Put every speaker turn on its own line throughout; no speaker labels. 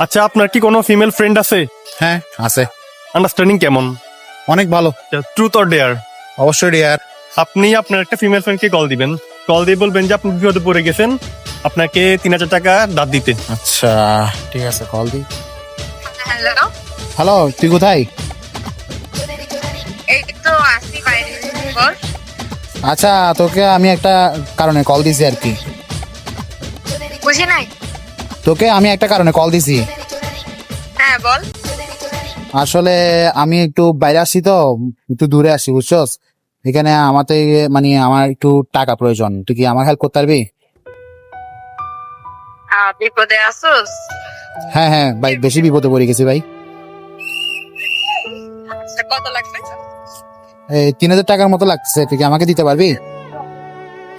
আচ্ছা, আপনার কি কোনো ফিমেল ফ্রেন্ড আছে?
হ্যাঁ আছে,
আন্ডারস্ট্যান্ডিং কেমন?
অনেক ভালো।
Truth or dare?
অবশ্যই ডিয়ার।
আপনি আপনার একটা ফিমেল ফ্রেন্ডকে কল দিবেন। কল দিয়ে বলবেন যে আপনি বিপদে পড়ে গেছেন, আপনাকে 3,000 টাকা দাঁত দিতে।
আচ্ছা ঠিক আছে, কল দি।
হ্যালো,
হ্যালো, তুই কোথায়?
এই তো আসি বাইরে। বল।
আচ্ছা, তোকে আমি একটা কারণে কল দিছি আর কি।
বুঝি নাই।
তোকে আমি একটা কারণে কল দিছি।
হ্যাঁ বল।
আসলে আমি একটু বাইরে আসছি, তো একটু দূরে আসি বুঝছস। এখানে আমাতে মানে আমার একটু টাকা প্রয়োজন, তুই কি আমার হেল্প করতে পারবি?
বিপদে আসোস?
হ্যাঁ হ্যাঁ ভাই, বেশি বিপদে পড়ে গেছি ভাই।
আচ্ছা, কত লাগবে?
এই 3,000 টাকার মতো লাগছে, তুই কি আমাকে দিতে পারবি?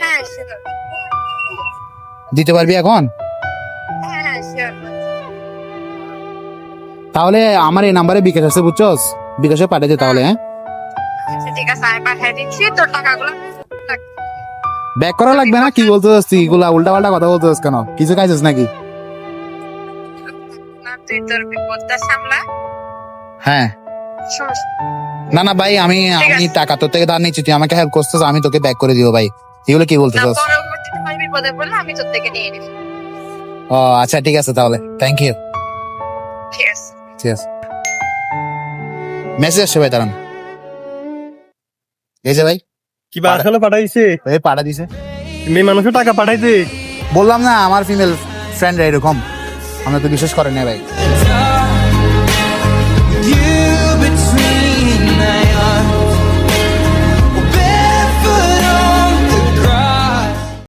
হ্যাঁ শিওর।
দিতে পারবি এখন?
হ্যাঁ হ্যাঁ শিওর।
তাহলে আমার এই নাম্বারে বিকাশ আছে বুঝছস, বিকাশে পাঠিয়ে দে তাহলে। হ্যাঁ,
আচ্ছা ঠিক আছে, আমি পাঠিয়ে দিচ্ছি তোর টাকাগুলো।
ব্যাক করা লাগবে না? কি বলতেছিস তুই এগুলা উল্টা পাল্টা কথা বলতেছিস কেন? কিছু খাইছিস নাকি?
না, তুই তোর বিপদটা সামলা।
হ্যাঁ,
সমস্যা
না না ভাই, আমি
ঠিক
আমি
আছে।
টাকা তোর থেকে ধার নিচ্ছি, তুই আমাকে হেল্প করছিস, আমি তোকে ব্যাক করে দিব ভাই। এগুলো কি
না,
বলতেছিস?
পরবর্তীতে আমি বিপদে পড়লে আমি তোর থেকে নিয়ে নিব।
ও আচ্ছা ঠিক আছে, তাহলে থ্যাংক ইউ।
ঠিক আছে।
ঠিক আছে, মেসেজ আসছে ভাই, দাঁড়ান। এই যে ভাই,
কি বা আসলে পাঠাইছে?
এই পাঠা দিছে।
মেয়ে মানুষও টাকা পাঠাইছে?
বললাম না আমার ফিমেল ফ্রেন্ড এরকম, আমরা তো বিশ্বাস করেন না ভাই।